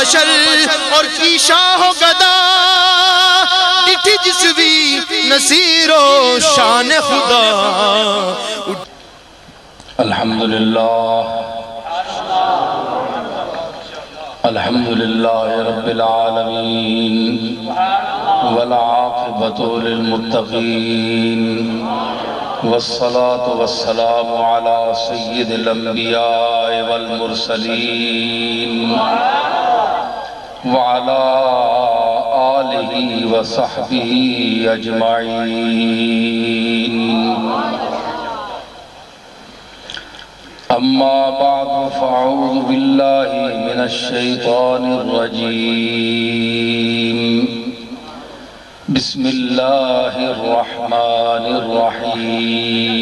بشر اور کی شاہ و گدا اٹھ جسوی نصیر و شان خدا الحمدللہ رب العالمین والعاقبۃ للمتقین والصلاة والسلام على سید الانبیاء والمرسلین وعلى آلہ وصحبہ اجمعین اما بعد فاعوذ باللہ من الشیطان الرجیم بسم اللہ الرحمن الرحیم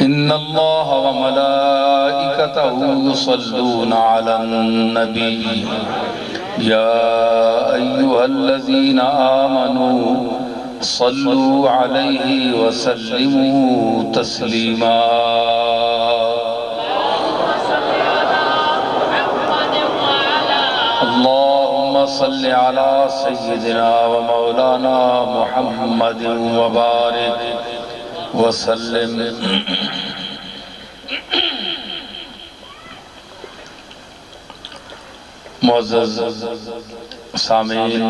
ان اللہ وملائکتہ یصلون علی النبی یا ایہا الذین آمنوا صلوا علیہ وسلموا تسلیما اللہم صل علی سیدنا و مولانا محمد وبارک وسلم معزز سامعین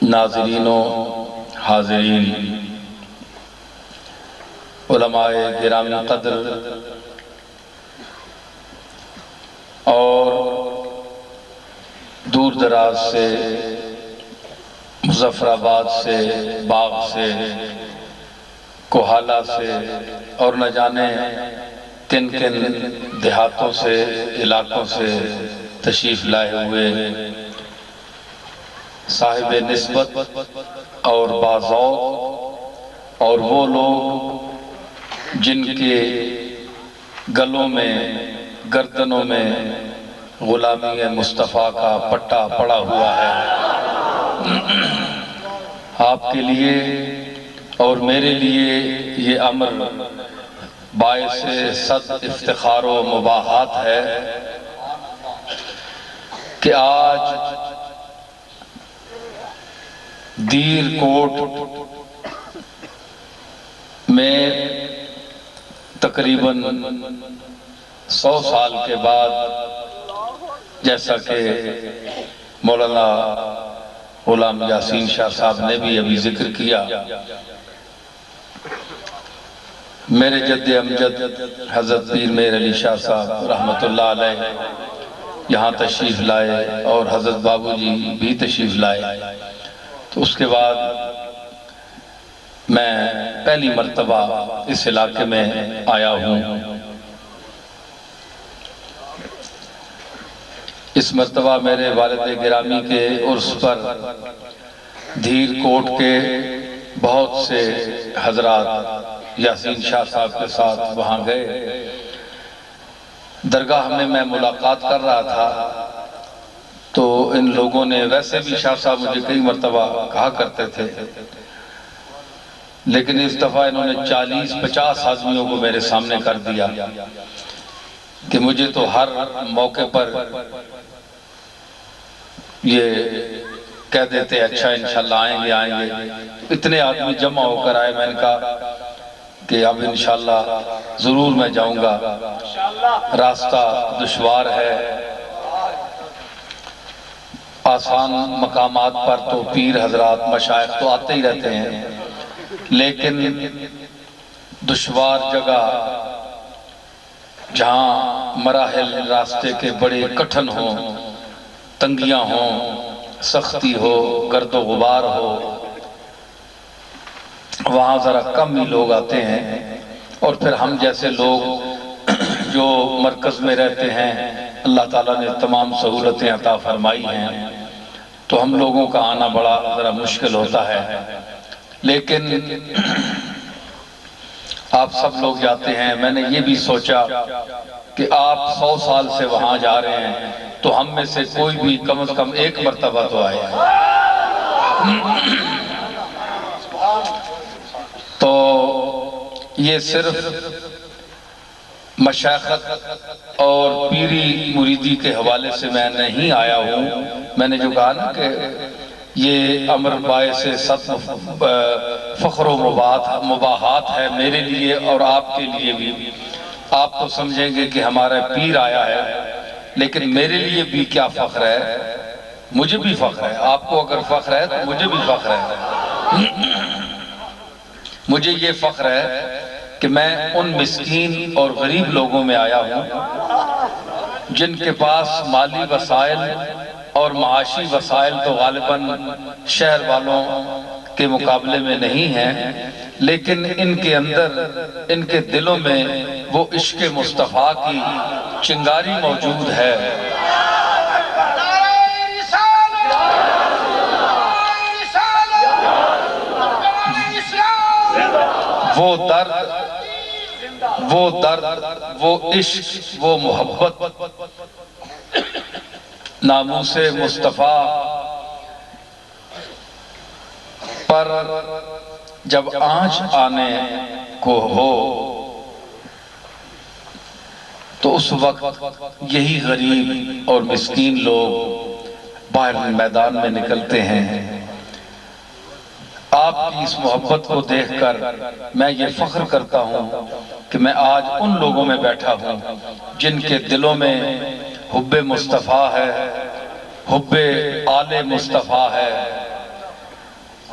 ناظرین و حاضرین علماء گرامی قدر اور دور دراز سے مظفر آباد سے باغ سے کوہالہ سے اور نہ جانے کن کن دیہاتوں سے علاقوں سے تشریف لائے ہوئے صاحب نسبت اور باذوق اور وہ لوگ جن کے گلوں میں گردنوں میں غلامی مصطفیٰ کا پٹا پڑا ہوا ہے آپ کے لیے اور میرے لیے یہ امر باعث صد افتخار و مباحات ہے کہ آج دیر کوٹ میں تقریباً 100 سال کے بعد جیسا کہ مولانا غلام یاسین شاہ صاحب نے بھی ابھی ذکر کیا میرے جد امجد حضرت پیر میر علی شاہ صاحب رحمت اللہ علیہ یہاں تشریف لائے اور حضرت بابو جی بھی تشریف لائے تو اس کے بعد میں پہلی مرتبہ اس علاقے میں آیا ہوں اس مرتبہ میرے والد گرامی کے عرس پر دھیر کوٹ کے بہت سے حضرات یاسین شاہ صاحب کے ساتھ وہاں گئے درگاہ میں ملاقات کر رہا تھا تو ان لوگوں نے ویسے بھی شاہ صاحب مجھے کئی مرتبہ کہا کرتے تھے لیکن اس دفعہ انہوں نے 40-50 آدمیوں کو میرے سامنے کر دیا کہ مجھے تو ہر موقع پر یہ کہہ دیتے اچھا انشاءاللہ آئیں گے اتنے آدمی جمع ہو کر آئے میں نے کہا کہ اب انشاءاللہ ضرور میں جاؤں گا راستہ دشوار ہے آسان مقامات پر تو پیر حضرات مشائخ تو آتے ہی رہتے ہیں لیکن دشوار جگہ جہاں مراحل راستے کے بڑے کٹھن ہوں تنگیاں ہوں سختی ہو گرد و غبار ہو وہاں ذرا کم ہی لوگ آتے ہیں اور پھر ہم جیسے لوگ جو مرکز میں رہتے ہیں اللہ تعالیٰ نے تمام سہولتیں عطا فرمائی ہیں تو ہم لوگوں کا آنا بڑا ذرا مشکل ہوتا ہے لیکن آپ سب لوگ جاتے ہیں میں نے یہ بھی سوچا کہ آپ 100 سال سے وہاں جا رہے ہیں تو ہم میں سے کوئی بھی کم از کم ایک مرتبہ تو آئے تو یہ صرف مشائخت اور پیری مریدی کے حوالے سے میں نہیں آیا ہوں. میں نے جو کہا نا کہ یہ امر باعث صد فخر و مباحات ہے میرے لیے اور آپ کے لیے بھی. آپ تو سمجھیں گے کہ ہمارا پیر آیا ہے، لیکن میرے لیے بھی کیا فخر ہے، مجھے بھی فخر ہے. آپ کو اگر فخر ہے تو مجھے بھی فخر ہے. مجھے یہ فخر ہے کہ میں ان مسکین اور غریب لوگوں میں آیا ہوں جن کے پاس مالی وسائل اور معاشی وسائل تو غالباً شہر والوں کے مقابلے میں نہیں ہیں، لیکن ان کے اندر، ان کے دلوں میں وہ عشق مصطفیٰ کی چنگاری موجود ہے. وہ درد، وہ عشق، وہ محبت ناموس مصطفیٰ پر جب آنچ آنے کو ہو تو اس وقت یہی غریب اور مسکین لوگ باہر میدان میں نکلتے ہیں. آپ کی اس محبت کو دیکھ کر میں یہ فخر کرتا ہوں کہ میں آج ان لوگوں میں بیٹھا ہوں جن کے دلوں میں حب مصطفیٰ ہے، حب آل مصطفیٰ ہے،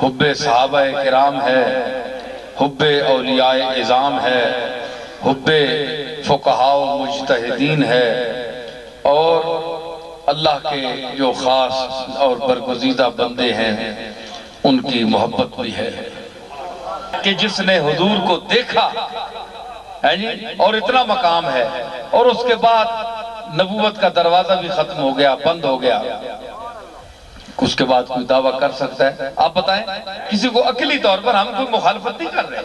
حب صحابہ کرام ہے، حب اولیاء اعظام ہے، حب فقہاء و مجتہدین ہے، اور اللہ کے جو خاص اور برگزیدہ بندے ہیں ان کی محبت بھی ہے. کہ جس نے حضور کو دیکھا اور اتنا مقام ہے، اور اس کے بعد نبوت کا دروازہ بھی ختم ہو گیا، بند ہو گیا، اس کے بعد کوئی دعویٰ کر سکتا ہے؟ آپ بتائیں کسی کو عقلی طور پر. ہم کوئی مخالفت نہیں کر رہے.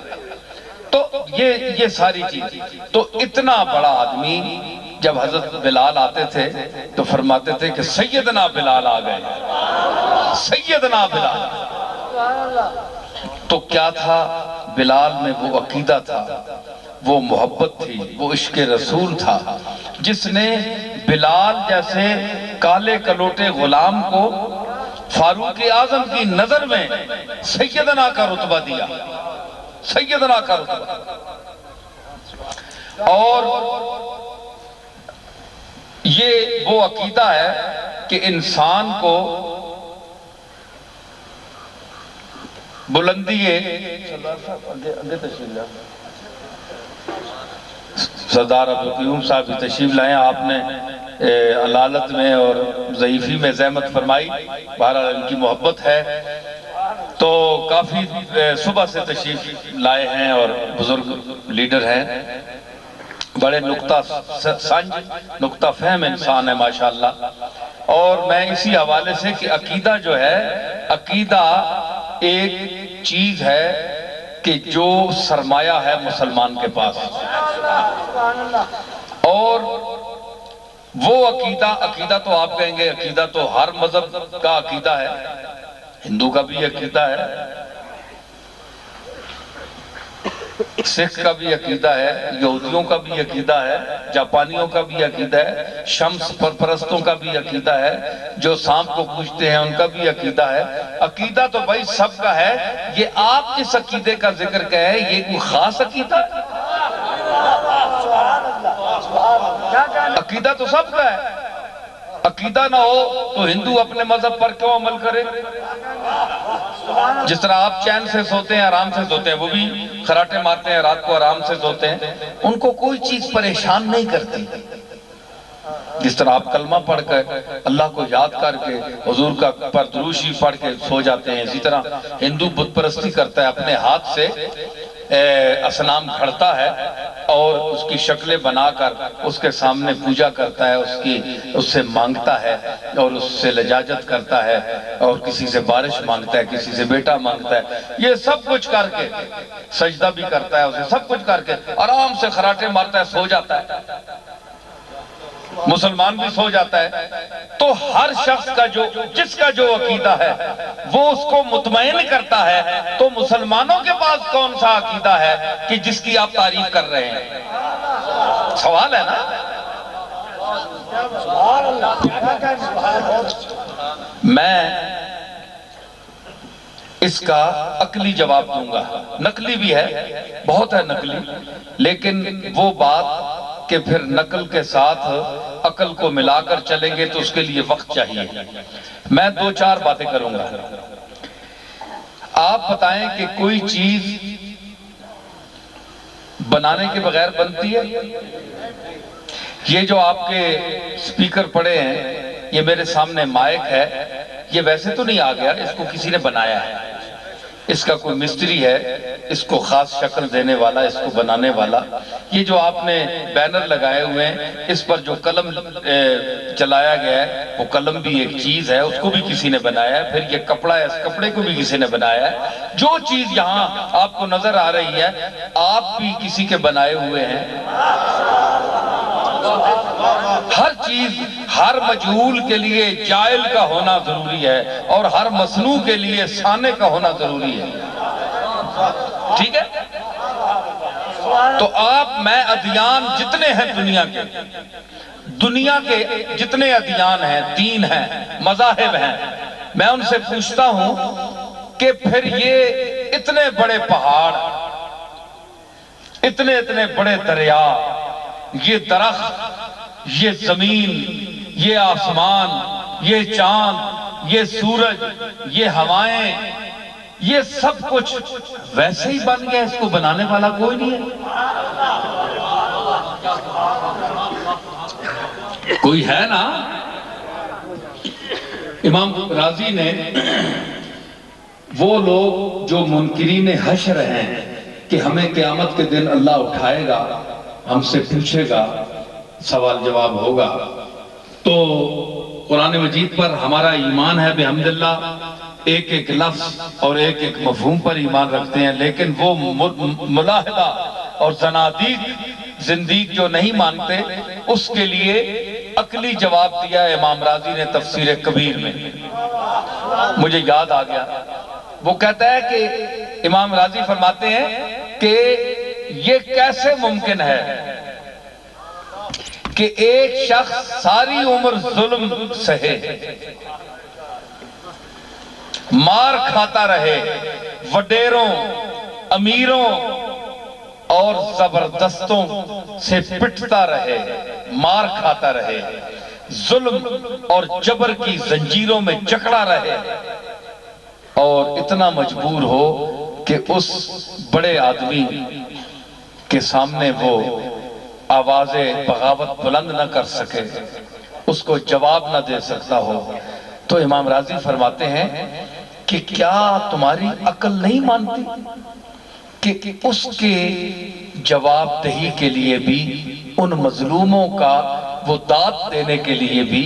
تو یہ ساری چیز. تو اتنا بڑا آدمی جب حضرت بلال آتے تھے تو فرماتے تھے کہ سیدنا بلال آ گئے، سیدنا بلال. تو کیا تھا بلال میں؟ وہ عقیدہ تھا، وہ محبت تھی، وہ عشق رسول تھا، جس نے بلال جیسے کالے کلوٹے غلام کو فاروق اعظم کی نظر میں سیدنا کا رتبہ دیا، سیدنا کا رتبہ. اور یہ وہ عقیدہ ہے کہ انسان کو بلندی سردار عبدالقیوم صاحب بھی تشریف لائیں. آپ نے علالت میں اور ضعیفی میں زحمت فرمائی، بہرحال ان کی محبت ہے تو کافی صبح سے تشریف لائے ہیں اور بزرگ لیڈر ہیں. بڑے نقطہ سنج، نقطہ فہم انسان ہے ماشاءاللہ. اور میں اسی حوالے سے کہ عقیدہ جو ہے، عقیدہ ایک چیز ہے کہ جو سرمایہ ہے مسلمان کے پاس، اور وہ عقیدہ تو آپ کہیں گے عقیدہ تو ہر مذہب کا عقیدہ ہے، ہندو کا بھی عقیدہ ہے، سکھ کا بھی عقیدہ ہے، یہودیوں کا بھی عقیدہ ہے، جاپانیوں کا بھی عقیدہ ہے، شمس پرستوں کا بھی عقیدہ ہے، جو سانپ کو پوجتے ہیں ان کا بھی عقیدہ ہے. عقیدہ تو بھائی سب کا ہے. یہ آپ اس عقیدے کا ذکر کہیں، یہ کوئی خاص عقیدہ ہے؟ عقیدہ تو سب کا ہے. عقیدہ نہ ہو تو ہندو اپنے مذہب پر کیوں عمل کرے؟ جس طرح آپ چین سے سوتے ہیں، آرام سے سوتے ہیں، وہ بھی خراٹے مارتے ہیں، رات کو آرام سے سوتے ہیں، ان کو کوئی چیز پریشان نہیں کرتی. جس طرح آپ کلمہ پڑھ کر اللہ کو یاد کر کے حضور کا پر درود شریف پڑھ کے سو جاتے ہیں، اسی طرح ہندو بت پرستی کرتا ہے، اپنے ہاتھ سے اصنام گھڑتا ہے اور اس کی شکلیں بنا کر اس کے سامنے پوجا کرتا ہے، اس سے مانگتا ہے اور اس سے لجاجت کرتا ہے، اور کسی سے بارش مانگتا ہے، کسی سے بیٹا مانگتا ہے. یہ سب کچھ کر کے سجدہ بھی کرتا ہے، اسے سب کچھ کر کے آرام سے خراٹے مارتا ہے، سو جاتا ہے. مسلمان بھی سو جاتا ہے، تو ہر شخص کا جس کا جو عقیدہ ہے وہ اس کو مطمئن کرتا ہے. تو مسلمانوں کے پاس کون سا عقیدہ ہے کہ جس کی آپ تعریف کر رہے ہیں؟ سوال ہے نا. میں اس کا عقلی جواب دوں گا، نقلی بھی ہے، بہت ہے نقلی، لیکن وہ بات کہ پھر نقل کے ساتھ عقل کو ملا کر چلیں گے تو اس کے لیے وقت چاہیے. میں 2-4 باتیں کروں گا. آپ بتائیں کہ کوئی چیز بنانے کے بغیر بنتی ہے؟ یہ جو آپ کے سپیکر پڑے ہیں، یہ میرے سامنے مائک ہے، یہ ویسے تو نہیں آ گیا، اس کو کسی نے بنایا ہے. اس کا کوئی مستری ہے، اس کو خاص شکل دینے والا، اس کو بنانے والا. یہ جو آپ نے بینر لگائے ہوئے ہیں، اس پر جو قلم چلایا گیا ہے، وہ قلم بھی ایک چیز ہے، اس کو بھی کسی نے بنایا ہے. پھر یہ کپڑا ہے، اس کپڑے کو بھی کسی نے بنایا ہے. جو چیز یہاں آپ کو نظر آ رہی ہے، آپ بھی کسی کے بنائے ہوئے ہیں. ہر چیز، ہر مجہول کے لیے جائل کا ہونا ضروری ہے، اور ہر مصنوع کے لیے صانع کا ہونا ضروری ہے. ٹھیک ہے؟ تو آپ، میں، ادیان جتنے ہیں دنیا کے جتنے ادیان ہیں، دین ہیں، مذاہب ہیں، میں ان سے پوچھتا ہوں کہ پھر یہ اتنے بڑے پہاڑ، اتنے بڑے دریا، یہ درخت، یہ زمین، یہ آسمان، یہ چاند، یہ سورج، یہ ہوائیں، یہ سب کچھ ویسے ہی بن گیا، اس کو بنانے والا کوئی نہیں ہے؟ کوئی ہے نا؟ امام راضی نے، وہ لوگ جو منکرین حشر ہیں کہ ہمیں قیامت کے دن اللہ اٹھائے گا، ہم سے پوچھے گا، سوال جواب ہوگا، تو قرآن مجید پر ہمارا ایمان ہے بحمداللہ، ایک ایک لفظ اور ایک ایک مفہوم پر ایمان رکھتے ہیں. لیکن وہ ملاحدہ اور زنادیق زندیق جو نہیں مانتے، اس کے لیے عقلی جواب دیا ہے امام راضی نے تفسیر کبیر میں. مجھے یاد آ گیا، وہ کہتا ہے کہ امام راضی فرماتے ہیں کہ یہ کیسے ممکن ہے کہ ایک شخص ساری عمر ظلم سہے، مار کھاتا رہے، وڈیروں، امیروں اور زبردستوں سے پٹتا رہے، مار کھاتا رہے، ظلم اور جبر کی زنجیروں میں جکڑا رہے، اور اتنا مجبور ہو کہ اس بڑے آدمی کے سامنے وہ آواز بغاوت بلند نہ کر سکے، اس کو جواب نہ دے سکتا ہو. تو امام راضی فرماتے ہیں کہ کیا تمہاری عقل نہیں مانتی کہ اس کے جواب دہی کے لیے بھی، ان مظلوموں کا وہ داد دینے کے لیے بھی،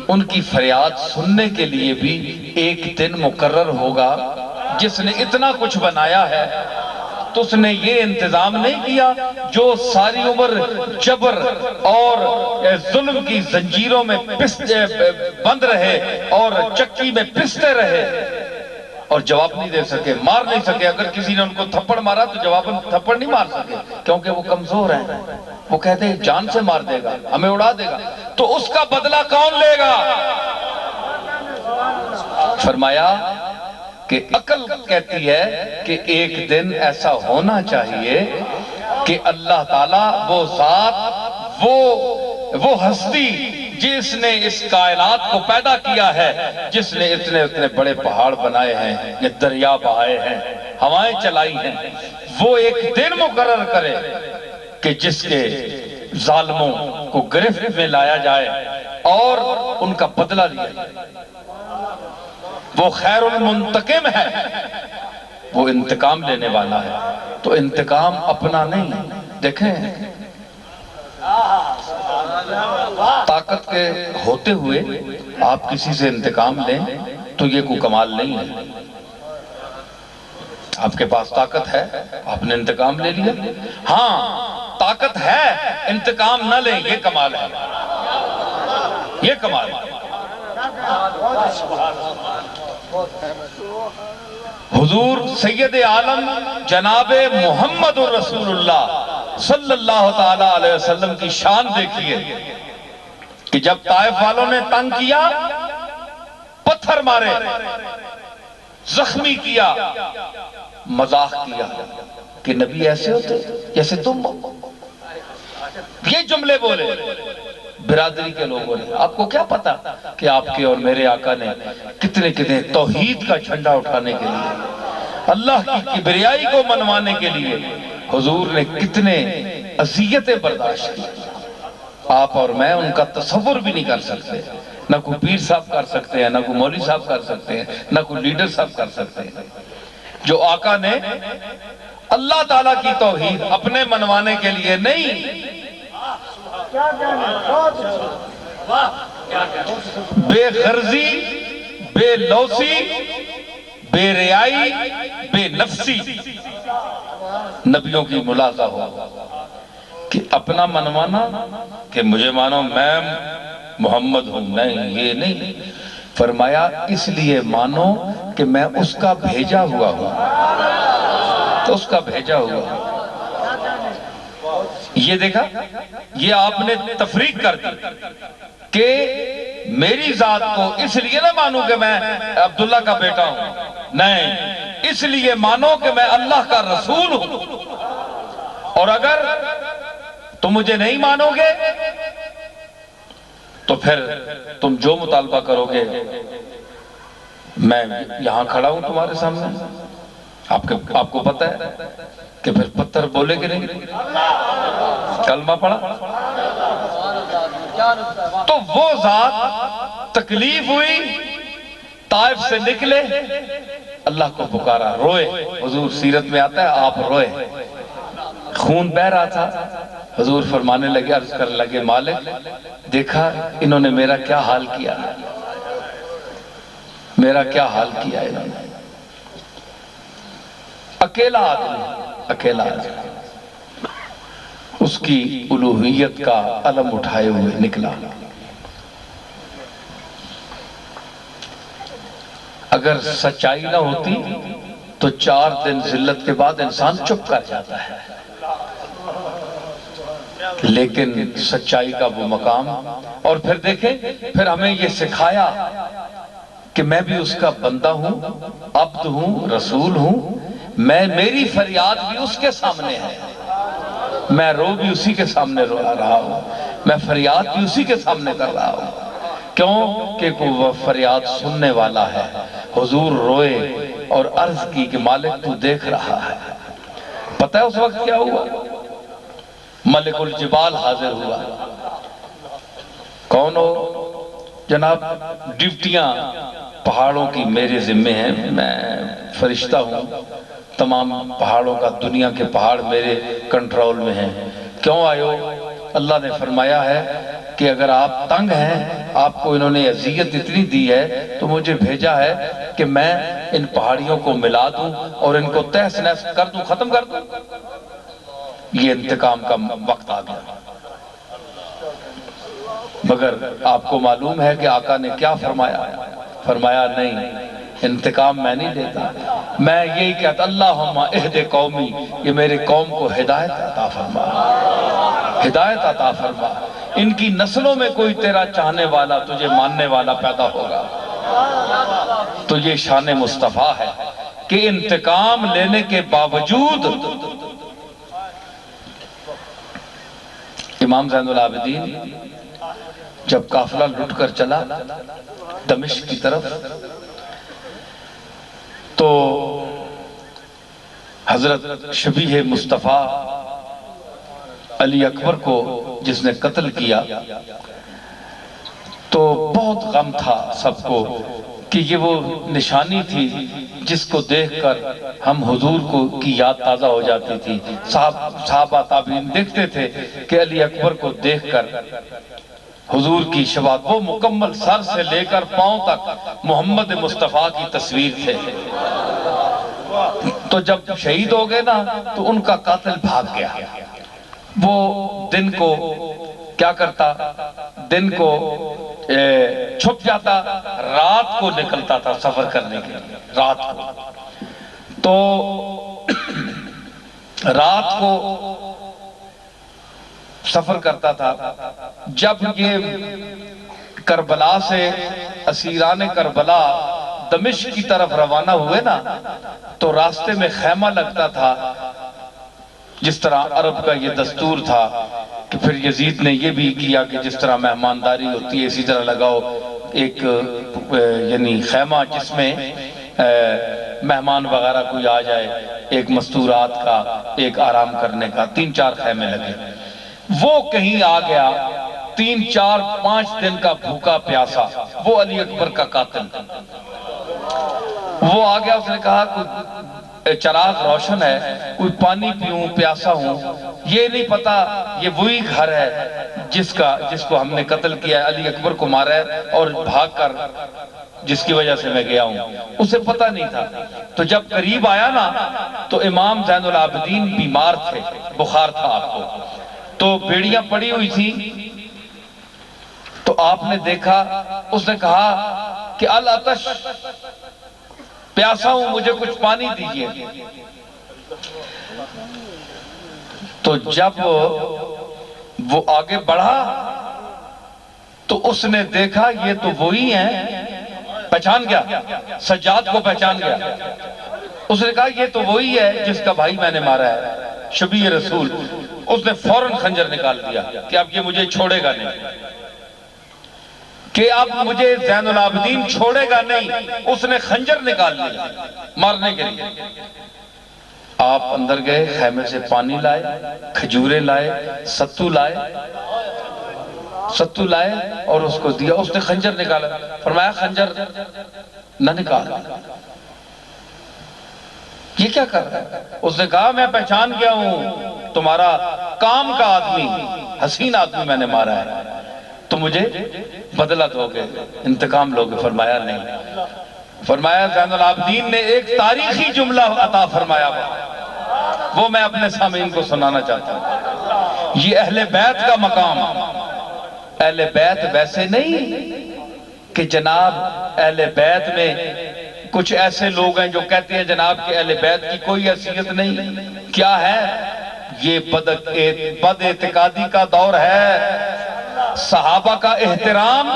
ان کی فریاد سننے کے لیے بھی ایک دن مقرر ہوگا؟ جس نے اتنا کچھ بنایا ہے تو اس نے یہ انتظام نہیں کیا جو ساری عمر جبر اور ظلم کی زنجیروں میں بند رہے اور چکی میں پستے رہے اور جواب نہیں دے سکے، مار نہیں سکے. اگر کسی نے ان کو تھپڑ مارا تو جواباً تھپڑ نہیں مار سکے، کیونکہ وہ کمزور ہیں. وہ کہتے ہیں جان سے مار دے گا، ہمیں اڑا دے گا. تو اس کا بدلہ کون لے گا؟ فرمایا کہ عقل کہتی ہے کہ ایک دن ایسا ہونا چاہیے کہ اللہ تعالیٰ، وہ ذات، وہ ہستی جس نے اس کائنات کو پیدا کیا ہے، جس نے اتنے بڑے پہاڑ بنائے ہیں، یہ دریا بہائے ہیں، ہوائیں چلائی ہیں، وہ ایک دن مقرر کرے کہ جس کے ظالموں کو گرفت میں لایا جائے اور ان کا بدلہ لیا جائے. وہ خیر المنتقم ہے، وہ انتقام لینے والا ہے. تو انتقام اپنا نہیں. دیکھیں، طاقت کے ہوتے ہوئے آپ کسی سے انتقام لیں تو یہ کوئی کمال نہیں ہے. آپ کے پاس طاقت ہے، آپ نے انتقام لے لیا. ہاں، طاقت ہے، انتقام نہ لیں، یہ کمال ہے. یہ کمال ہے۔ حضور سید عالم جناب محمد رسول اللہ صلی اللہ تعالی علیہ وسلم کی شان دیکھیے کہ جب طائف والوں نے تنگ کیا، پتھر مارے، زخمی کیا، مذاق کیا کہ نبی ایسے ہوتے جیسے تم، یہ جملے بولے برادری کے لوگوں نے۔ آپ کو کیا پتا کہ آپ کے اور میرے آقا نے کتنے توحید کا جھنڈا اٹھانے کے لیے، اللہ کی کبریائی کو منوانے کے لیے حضور نے کتنے اذیتیں برداشت کی۔ آپ اور میں ان کا تصور بھی نہیں کر سکتے، نہ کوئی پیر صاحب کر سکتے ہیں، نہ کوئی مولوی صاحب کر سکتے ہیں، نہ کوئی لیڈر صاحب کر سکتے ہیں۔ جو آقا نے اللہ تعالیٰ کی توحید اپنے منوانے کے لیے نہیں، بے غرضی، بے لوسی، بے ریائی، بے نفسی نبیوں کی ملاحظہ ہو کہ اپنا منوانا کہ مجھے مانو میں محمد ہوں، نہیں، یہ نہیں۔ فرمایا اس لیے مانو کہ میں اس کا بھیجا ہوا ہوں، تو اس کا بھیجا ہوا ہوں۔ یہ دیکھا، یہ آپ نے تفریق کر دی کہ میری ذات کو اس لیے نہ مانو کہ میں عبداللہ کا بیٹا ہوں، نہیں، اس لیے مانو کہ میں اللہ کا رسول ہوں۔ اور اگر تم مجھے نہیں مانو گے تو پھر تم جو مطالبہ کرو گے میں یہاں کھڑا ہوں تمہارے سامنے۔ آپ کو پتہ ہے کہ پھر پتھر بولے کہ نہیں، کلمہ پڑھا تو وہ ذات تکلیف ہوئی، طائف سے نکلے، اللہ کو پکارا، روئے۔ حضور سیرت میں آتا ہے آپ روئے، خون بہ رہا تھا۔ حضور فرمانے لگے، عرض کرنے لگے، مالک دیکھا انہوں نے میرا کیا حال کیا، میرا کیا حال کیا انہوں نے۔ اکیلا آدمی اس کی الوہیت کا علم اٹھائے ہوئے نکلا۔ اگر سچائی نہ ہوتی تو 4 دن ذلت کے بعد انسان چپ کر جاتا ہے، لیکن سچائی کا وہ مقام۔ اور پھر دیکھیں، پھر ہمیں یہ سکھایا کہ میں بھی اس کا بندہ ہوں، عبد ہوں، رسول ہوں، میری فریاد بھی اس کے سامنے ہے، میں رو بھی اسی کے سامنے رو رہا ہوں، میں فریاد بھی اسی کے سامنے کر رہا ہوں۔ کیوں کہ وہ فریاد سننے والا ہے۔ حضور روئے اور عرض کی کہ مالک تو دیکھ رہا ہے۔ پتہ ہے اس وقت کیا ہوا؟ ملک الجبال حاضر ہوا۔ کون ہو؟ جناب ڈیوٹیاں پہاڑوں کی میرے ذمے ہیں، میں فرشتہ ہوں، تمام پہاڑوں کا، دنیا کے پہاڑ میرے کنٹرول میں ہیں۔ کیوں آئے ہو؟ اللہ نے فرمایا ہے کہ اگر آپ تنگ ہیں، آپ کو انہوں نے اذیت اتنی دی ہے تو مجھے بھیجا ہے کہ میں ان پہاڑیوں کو ملا دوں اور ان کو تہس نہس کر دوں، ختم کر دوں۔ یہ انتقام کا وقت آ گیا۔ مگر آپ کو معلوم ہے کہ آقا نے کیا فرمایا؟ فرمایا نہیں، انتقام میں نہیں دیتا، میں یہی کہتا اللہم اہد قومی، یہ میرے قوم کو ہدایت عطا فرما، ہدایت عطا فرما، ان کی نسلوں میں کوئی تیرا چاہنے والا، تجھے ماننے والا پیدا ہوگا۔ تو یہ شان مصطفیٰ ہے کہ انتقام لینے کے باوجود امام زین العابدین جب قافلہ لٹ کر چلا دمشق کی طرف تو حضرت شبیہ مصطفیٰ علی اکبر کو جس نے قتل کیا تو بہت غم تھا سب کو کہ یہ وہ نشانی تھی جس کو دیکھ کر ہم حضور کی یاد تازہ ہو جاتی تھی۔ صحابہ تابعین دیکھتے تھے کہ علی اکبر کو دیکھ کر حضور کی شفاعت، وہ مکمل سر سے لے کر پاؤں تک محمد مصطفیٰ کی تصویر تھے۔ تو جب شہید ہو گئے نا تو ان کا قاتل بھاگ گیا۔ وہ دن کو کیا کرتا؟ دن کو چھپ جاتا، رات کو نکلتا تھا سفر کرنے کے لیے، رات کو. تو رات کو سفر کرتا تھا. جب یہ کربلا سے اسیران کربلا دمشق کی طرف روانہ ہوئے نا، تو راستے میں خیمہ لگتا تھا. جس طرح عرب کا یہ دستور تھا کہ پھر یزید نے یہ بھی کیا کہ جس طرح مہمانداری ہوتی ہے اسی طرح لگاؤ ایک یعنی خیمہ جس میں مہمان وغیرہ کوئی آ جائے، ایک مستورات کا، ایک آرام کرنے کا، 3-4 خیمے لگے. وہ کہیں آ گیا 3-4-5 دن کا بھوکا پیاسا، وہ علی اکبر کا قاتل. وہ آ گیا، اس نے کہا کوئی چراغ روشن ہے، کوئی پانی پیوں، پیاسا ہوں. یہ نہیں پتا یہ وہی گھر ہے جس کو ہم نے قتل کیا ہے، علی اکبر کو مارا ہے اور بھاگ کر جس کی وجہ سے میں گیا ہوں. اسے پتہ نہیں تھا. تو جب قریب آیا نا تو امام زین العابدین بیمار تھے، بخار تھا آپ کو، تو بیڑیاں پڑی ہوئی تھی. تو آپ نے دیکھا، اس نے کہا کہ العطش، پیاسا ہوں، مجھے کچھ پانی دیجئے. تو جب وہ آگے بڑھا تو اس نے دیکھا یہ تو وہی ہیں، پہچان گیا، سجاد کو پہچان گیا. اس نے کہا یہ تو وہی ہے جس کا بھائی میں نے مارا ہے، شبیہ رسول. اس نے فوراً خنجر نکال دیا کہ اب یہ مجھے چھوڑے گا نہیں، کہ اب مجھے زین العابدین چھوڑے گا نہیں. اس نے خنجر نکال لیا مارنے کے لیے. آپ اندر گئے، خیمے سے پانی لائے، کھجورے لائے، ستو لائے اور اس کو دیا. اس نے خنجر نکالا، فرمایا خنجر نہ نکال، یہ کیا کر رہا ہے؟ اس نے کہا میں پہچان گیا ہوں، تمہارا کام کا آدمی، حسین آدمی میں نے مارا ہے، تو مجھے بدلہ دو گے، انتقام لو گے؟ فرمایا نہیں. فرمایا زین العابدین نے ایک تاریخی جملہ عطا فرمایا، وہ میں اپنے سامعین کو سنانا چاہتا ہوں. یہ اہل بیت کا مقام. اہل بیت ویسے نہیں کہ جناب اہل بیت میں کچھ ایسے لوگ ہیں جو کہتے ہیں جناب کہ اہل بیت کی کوئی حیثیت نہیں. کیا ہے یہ؟ بد اعتقادی کا دور ہے. صحابہ کا احترام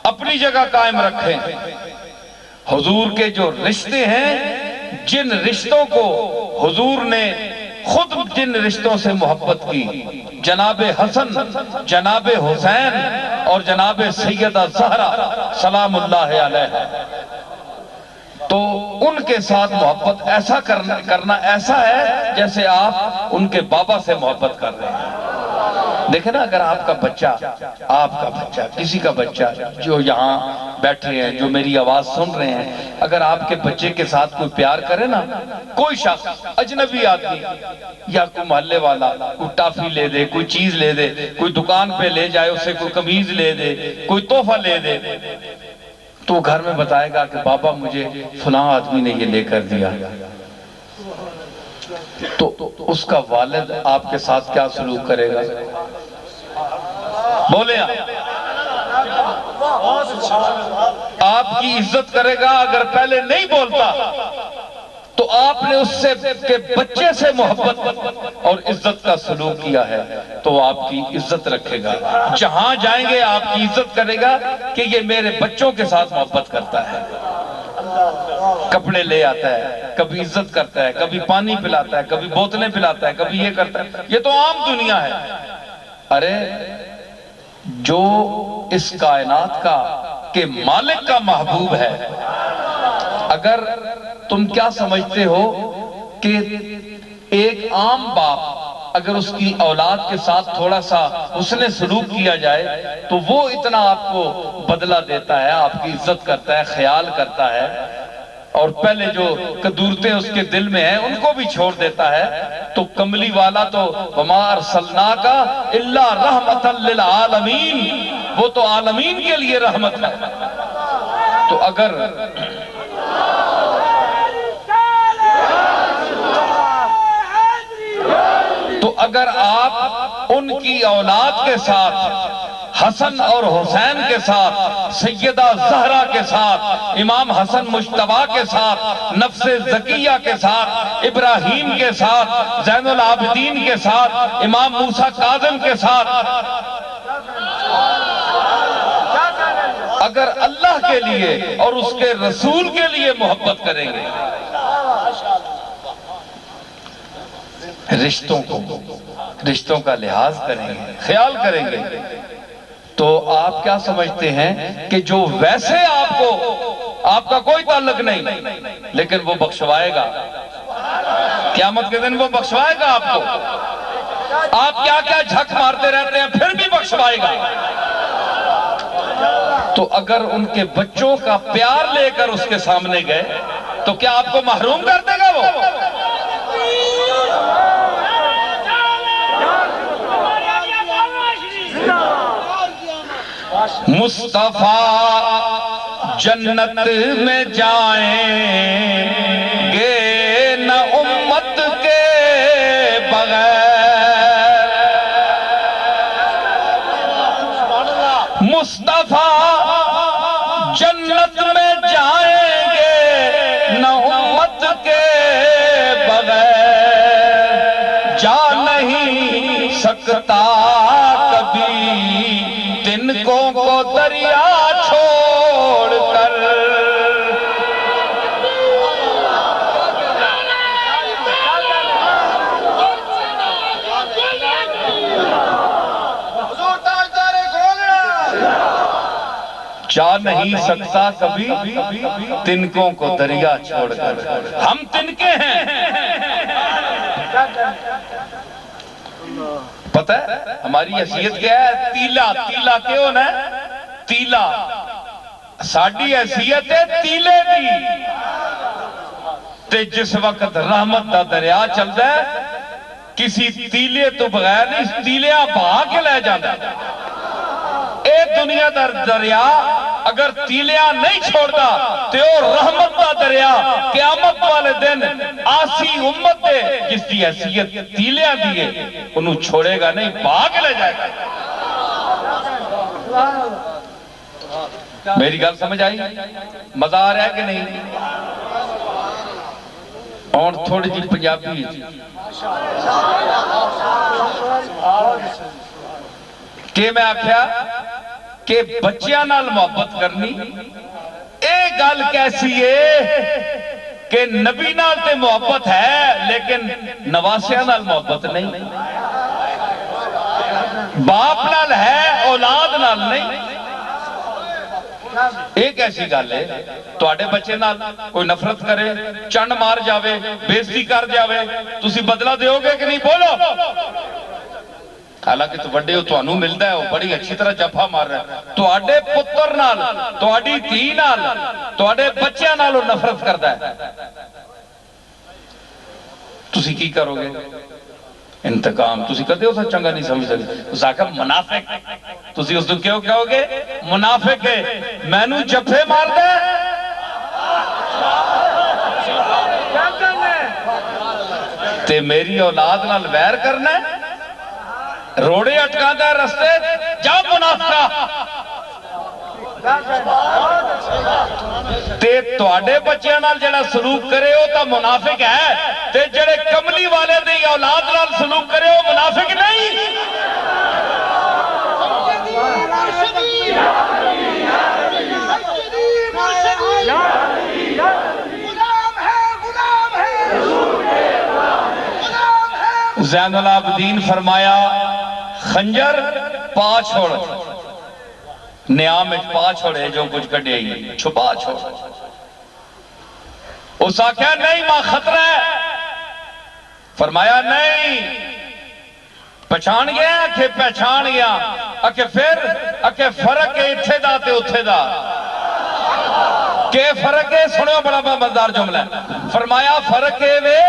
اپنی جگہ قائم رکھیں. حضور کے جو رشتے ہیں، جن رشتوں کو حضور نے خود جن رشتوں سے محبت کی، جناب حسن، جناب حسین اور جناب سیدہ زہرا سلام اللہ علیہ، تو ان کے ساتھ محبت ایسا کرنا ایسا ہے جیسے آپ ان کے بابا سے محبت کر رہے ہیں. دیکھیں نا، اگر آپ کا بچہ، کسی کا بچہ جو یہاں بیٹھے ہیں، جو میری آواز سن رہے ہیں، اگر آپ کے بچے کے ساتھ کوئی پیار کرے نا، کوئی شخص اجنبی آدمی یا کوئی محلے والا کوئی ٹافی لے دے، کوئی چیز لے دے، کوئی دکان پہ لے جائے، اسے کوئی قمیض لے دے، کوئی تحفہ لے دے، تو وہ گھر میں بتائے گا کہ بابا مجھے فلاں آدمی نے یہ لے کر دیا. تو اس کا والد آپ کے ساتھ کیا سلوک کرے گا؟ بولے آپ کی عزت کرے گا. اگر پہلے نہیں بولتا تو آپ نے اس سے کے بچے سے محبت اور عزت کا سلوک کیا ہے تو وہ آپ کی عزت رکھے گا. جہاں جائیں گے آپ کی عزت کرے گا کہ یہ میرے بچوں کے ساتھ محبت کرتا ہے. کپڑے لے آتا ہے، کبھی عزت کرتا ہے، کبھی پانی پلاتا ہے، کبھی بوتلیں پلاتا ہے، کبھی یہ کرتا ہے. یہ تو عام دنیا ہے. ارے جو اس کائنات کا کہ مالک کا محبوب ہے، اگر تم کیا سمجھتے ہو کہ ایک عام باپ اگر اس کی اولاد کے ساتھ تھوڑا سا حسن سلوک کیا جائے تو وہ اتنا آپ کو بدلہ دیتا ہے، آپ کی عزت کرتا ہے، خیال کرتا ہے، اور پہلے جو قدورتیں اس کے دل میں ہیں ان کو بھی چھوڑ دیتا ہے. تو کملی والا تو وَمَا أَرْسَلْنَاكَ إِلَّا رَحْمَةً لِلْعَالَمِينَ، وہ تو عالمین کے لیے رحمت ہے. تو اگر آپ ان کی اولاد کے ساتھ حسن اور حسین کے ساتھ، سیدہ زہرا کے ساتھ، امام حسن مجتبیٰ کے ساتھ، نفس زکیہ کے ساتھ، ابراہیم کے ساتھ، زین العابدین کے ساتھ، امام موسیٰ کاظم کے ساتھ، اگر اللہ کے لیے اور اس کے رسول کے لیے محبت کریں گے، رشتوں کا لحاظ کریں گے، خیال کریں گے، تو آپ کیا سمجھتے ہیں کہ جو ویسے آپ کا کوئی تعلق نہیں لیکن وہ بخشوائے گا، قیامت کے دن وہ بخشوائے گا آپ کو، آپ کیا کیا جھک مارتے رہتے ہیں پھر بھی بخشوائے گا۔ تو اگر ان کے بچوں کا پیار لے کر اس کے سامنے گئے تو کیا آپ کو محروم کر دے گا وہ؟ مصطفیٰ جنت میں جائیں گے نہ امت کے بغیر، مصطفیٰ جنت میں جائیں گے نہ امت کے بغیر، جا نہیں سکتا کبھی تنکوں کو دریا چھوڑ کر، جا نہیں سکتا کبھی تنکوں کو دریا چھوڑ کر، ہم تنکے ہیں۔ پتہ ہے ہماری حیثیت کیا ہے؟ تیلا کیوں ہے؟ تیلا ساڑی حیثیت ہے تیلے دی، تے جس وقت رحمت دا دریا چل دے کسی تیلے تو بغیر نہیں، تیلیاں بہا کے لے جانا۔ اے دنیا در دریا اگر تیلیاں نہیں چھوڑ دا تے او رحمت دا دریا قیامت والے دن آسی امت دے جس دی حیثیت تیلیاں دیئے انہوں چھوڑے گا نہیں، بھاگ لے جائے گا۔ میری گل سمجھ آئی؟ مزہ آ رہا ہے کہ نہیں؟ اور تھوڑی جی پنجابی کہ میں آکھیا کہ بچیاں نال محبت کرنی ایک گل کیسی ہے کہ نبی نال تے محبت ہے لیکن نواسیاں نال محبت نہیں، باپ نال ہے اولاد نال نہیں۔ ایک ایسی گل ہے تواڈے بچے نال کوئی نفرت کرے، چنڈ مار جاوے، بےزتی کر جاوے، تسی بدلہ دیو گے کہ نہیں؟ بولو۔ حالانکہ تو بڑے ہو تو انہوں ملتا ہے وہ بڑی اچھی طرح جفا مار رہا ہے، تو آڈے پتر نال، تو آڈی دھی نال، تو آڈے بچیاں نال وہ نفرت کرتا ہے، تسی کی کرو گے؟ انتقام تسی کہتے ہو سا چنگا نہیں سمجھ سکتے، اس آکھا منافق، تسی اس دن کیوں کہو گے؟ منافق ہے، میں نو جفے مار دے تے میری اولاد نال ویر کرنا ہے، روڑے اٹکا دے رستے جا منافقہ تے تواڈے بچیاں نال جڑا سلوک کرے ہو تا منافق ہے، تے جڑے کملی والے دی اولاد نال سلوک کرے ہو منافق نہیں۔ زین العابدین فرمایا خنجر پا چھوڑ، نیام پا چھوڑے جو کچھ کٹے ہی چھپا چھوڑ۔ اس آکھیا نہیں ماں خطرہ ہے، فرمایا نہیں پہچان گیا، کہ پہچان گیا، کہ پھر کہ فرق ہے اتھے دا تے اتھے دا، کہ فرق ہے سنو بڑا مزدار جملہ ہے، فرمایا فرق ہے وے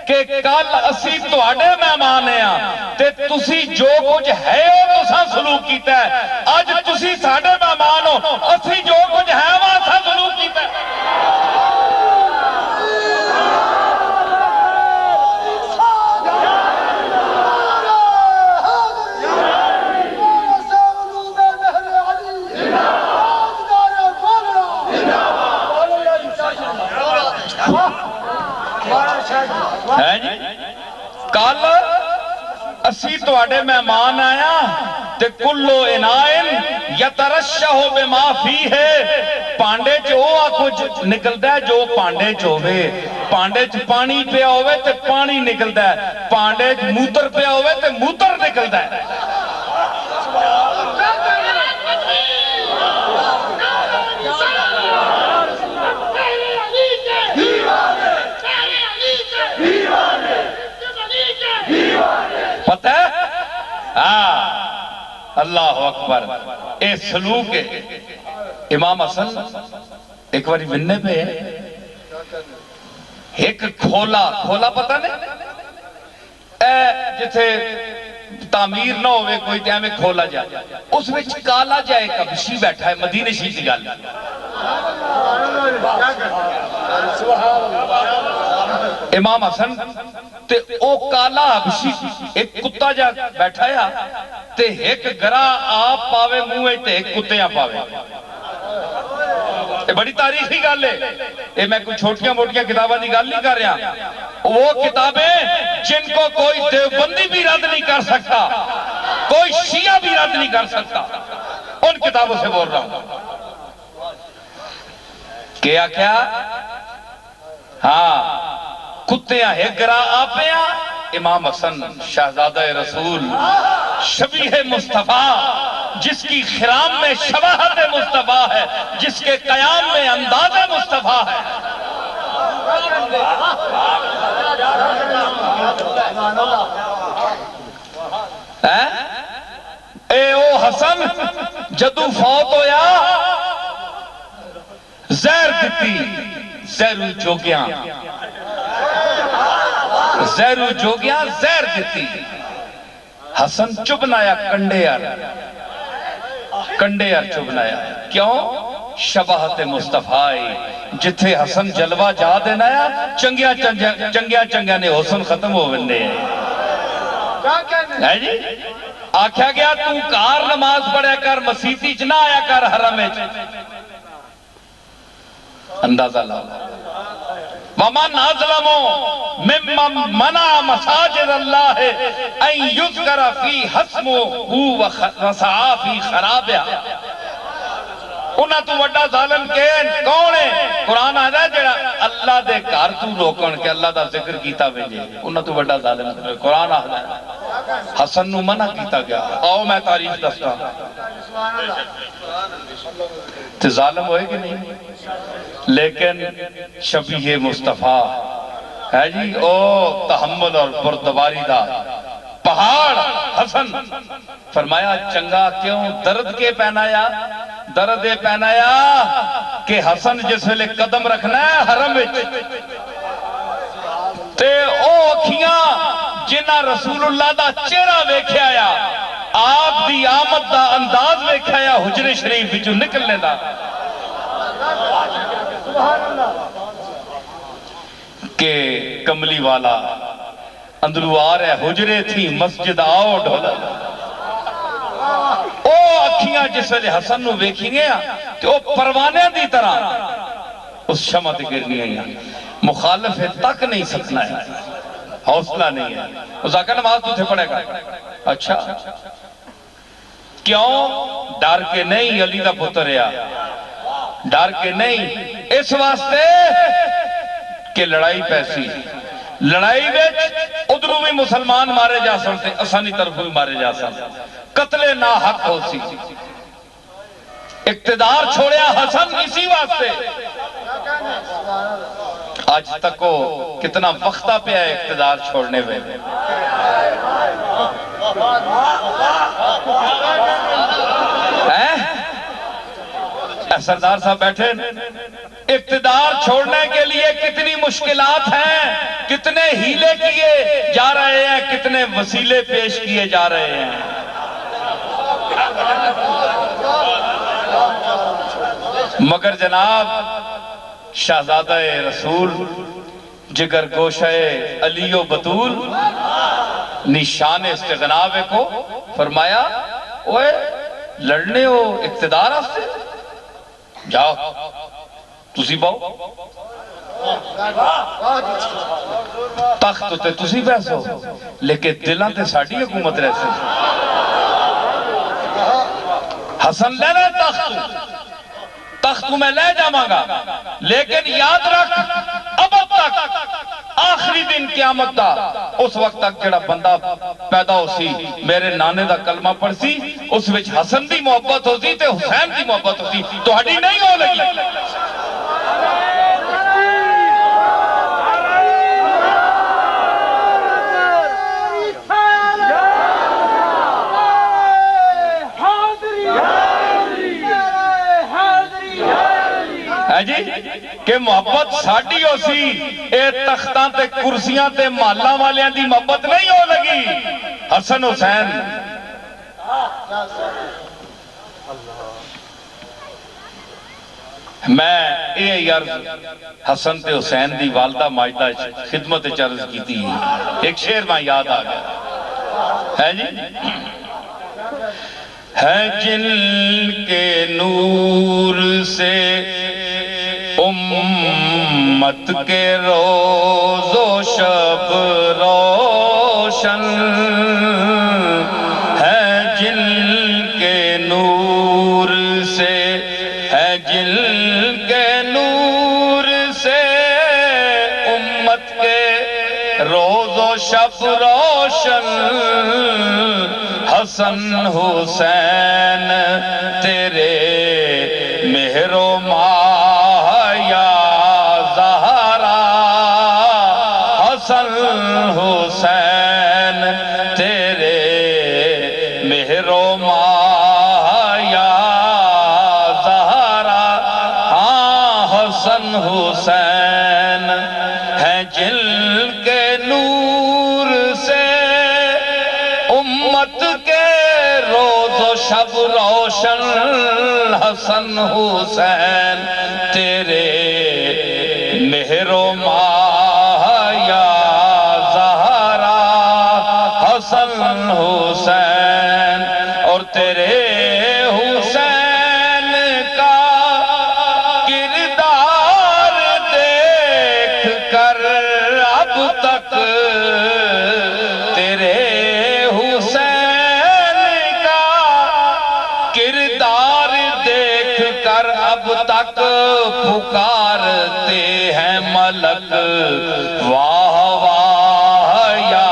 کہ کل اسی تواڈے مہمان ہیں تے تسی جو کچھ ہے وہ تساں سلوک کیتا ہے، آج تسی ساڈے مہمان ہو اسی جو کچھ ہے وہ تساں سلوک کیتا ہے۔ اسی تواڈے مہمان آیا تے کلو انائن یترشح بما فیہ پانڈے چ او کچھ نکلدا ہے جو پانڈے چ ہوے پانڈے چ پانی پیا ہوے تے پانی نکلدا ہے پانڈے چ موتر پیا ہوے تے موتر نکلدا ہے پتہ ہے اللہ اکبر اے سلوک ہے امام حسن ایک باری بننے پہ ہے ایک کھولا پتہ نہیں اے جتھے تعمیر نہ ہوئے کوئی تے ہمیں کھولا جائے اس وچ کالا جائے کبشی بیٹھا ہے مدینے شیطی گال امام حسن تے او کالا حبشی ایک کتا جا بیٹھا ہے تے ایک گرا آپ پاوے موے تے ایک کتیاں پاوے یہ بڑی تاریخی گال ہے یہ میں کوئی چھوٹیاں موٹیاں کتابیں دی گال نہیں کر رہا وہ کتابیں جن کو کوئی دیوبندی بھی رد نہیں کر سکتا کوئی شیعہ بھی رد نہیں کر سکتا ان کتابوں سے بول رہا ہوں کیا ہاں کتیاں ہگرا آپیاں امام حسن شہزادہ رسول شبیہ مصطفیٰ جس کی خرام میں شباہت مصطفیٰ ہے جس کے قیام میں انداز مصطفیٰ ہے اے او حسن جدو فوت ہویا زہر دیتی زہرو جوگیاں زہر دیتی حسن چبنایا کنڈے یار چبنایا کیوں شباہت مصطفیٰ جتھے حسن جلوہ جا دینایا چنگیا نے حسن ختم ہو بندے ہے جی آکھیا گیا تو کار نماز پڑھیا کر مسیطی چنا آیا کر حرم اندازہ لاؤ وَمَنْ أَظْلَمُ مِمَّنْ مَنَعَ مَسَاجِدَ اللَّهِ أَنْ يُذْكَرَ فِي حَسْمُهُ وَسَعَى فِي خَرَابِهَا انہاں تو وڈا ظالم کون ہے قرآن آدھا ہے جڑا اللہ دے کار تو روکن کہ اللہ دا ذکر کیتا بھیجے انہاں تو وڈا ظالم قرآن آدھا ہے حسن نو منع کیتا گیا آؤ میں تاریخ دستا تو ظالم ہوئے کہ نہیں لیکن شبیہ مصطفیٰ ہے جی او تحمل اور بردباری دا پہاڑ حسن فرمایا چنگا کیوں درد کے پہنایا درد پہنایا کہ حسن جس ویلے قدم رکھنا ہے حرم تے او اکھیاں جنہ رسول اللہ دا چہرہ ویکھیا آیا آپ دی آمد دا انداز ویکھیا آیا حجر شریف جو نکلنے دا کہ کملی والا اندرو آ رہے حجرے تھی مسجد آؤ ڈھولا او اکھیاں جس ویلے حسن نو ویکھی گیا تو او پروانے دی طرح اس شمع تے گر گیا مخالف تک نہیں سکنا ہے حوصلہ نہیں ہے مذاکر نماز تو تھے پڑھے گا اچھا کیوں ڈر کے نہیں علی دا پتر یا ڈر کے نہیں اس واسطے کہ لڑائی پیسی لڑائی وچ ادھروں بھی مسلمان مارے جا سکتے اسانی طرف بھی مارے جا سکتے قتل ناحق ہو سی اقتدار چھوڑیا حسن اسی واسطے آج تک کو کتنا وقتہ پہ ہے اقتدار چھوڑنے میں سردار صاحب بیٹھے اقتدار چھوڑنے کے لیے کتنی مشکلات ہیں کتنے ہیلے کیے جا رہے ہیں کتنے وسیلے پیش کیے جا رہے ہیں مگر جناب شہزادہ رسول جگر گوشہ علی و بطول نشان استغناب کو فرمایا اوے لڑنے ہو اقتدار آستے جاؤ تسی باؤ تخت تے تسی بیسو لیکن دلان تے ساڑی حکومت رہے حسن لے رہے تخت میں لے جاواں گا لیکن یاد رکھ اب تک آخری دن قیامت دا اس وقت تک جڑا بندہ پیدا ہو سی میرے نانے دا کلمہ پڑھ سی اس وچ حسن دی محبت ہو سی تے حسین دی محبت ہو سی تو ہڈی نہیں ہو لگی جی کہ محبت ساڑی ہو سی اے تختان تے کرسیاں تے محلہ والیاں دی محبت نہیں ہو لگی حسن حسین میں اے یار حسن تے حسین دی والدہ ماجدہ خدمت چرز کی تھی ایک شعر میں یاد آ گیا ہے جی ہے جن کے نور سے امت کے روز و شب روشن ہے جن کے نور سے ہے جن کے نور سے امت کے روز و شب روشن حسن حسین تیرے مہر و حسین تیرے مہر و مایا زہرا ہاں حسن حسین ہے جن کے نور سے امت کے روز و شب روشن حسن حسین تیرے مہر و حسین اور تیرے حسین کا کردار دیکھ کر اب تک تیرے حسین کا کردار دیکھ کر اب تک پکارتے ہیں ملک واہ واہ یا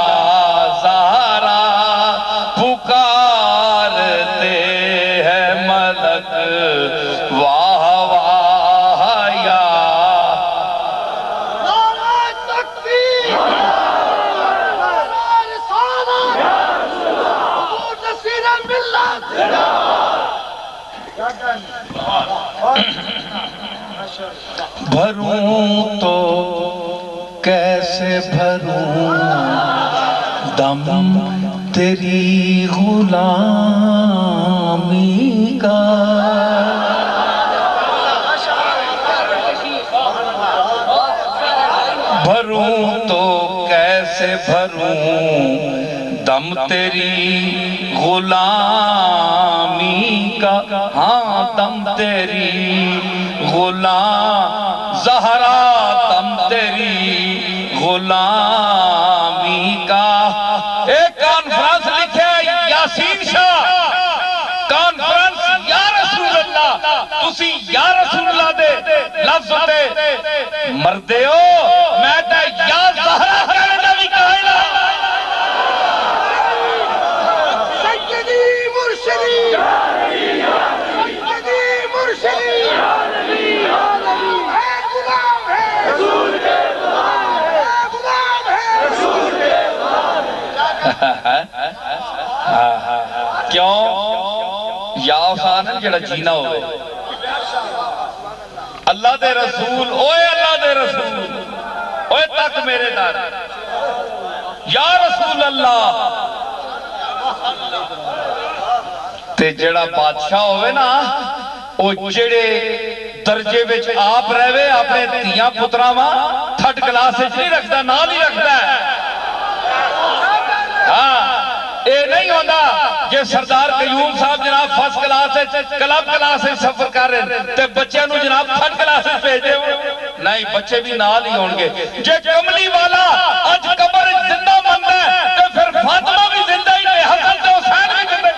بھروں تو کیسے بھروں دم تیری غلامی کا بھروں تو کیسے بھروں دم تیری غلامی کا ہاں دم تیری غلام زہرا دم تیری غلامی کا ایک کانفرنس لکھے یاسین شاہ کانفرنس یا رسول اللہ تسی یا رسول اللہ دے لفظ دے مردے ہو میں تے یا زہرا کہنا بھی کہنا سیدی مرشدی سیدی مرشدی کیوں یا آسان ہے جڑا جینا ہوئے اللہ دے رسول اوے اللہ دے رسول اوے تک میرے در یا رسول اللہ تے جڑا بادشاہ ہوئے نا او جڑے درجے وچ آپ رہوے اپنے تیاں پتراواں تھرڈ کلاس وچ نہیں رکھدا نال ہی رکھدا ہے ہاں اے اے نہیں ہوتا جے سردار قیوم صاحب جناب فرسٹ کلاس کلب کلاس سفر کر رہے ہیں تے بچے نو جناب تھرڈ کلاس بھیجے نہیں بچے بھی نال ہی ہون گے جے کملی والا اج قبر زندہ بنتا ہے تے پھر فاطمہ بھی زندہ ہی تے حسن تے حسین بھی زندہ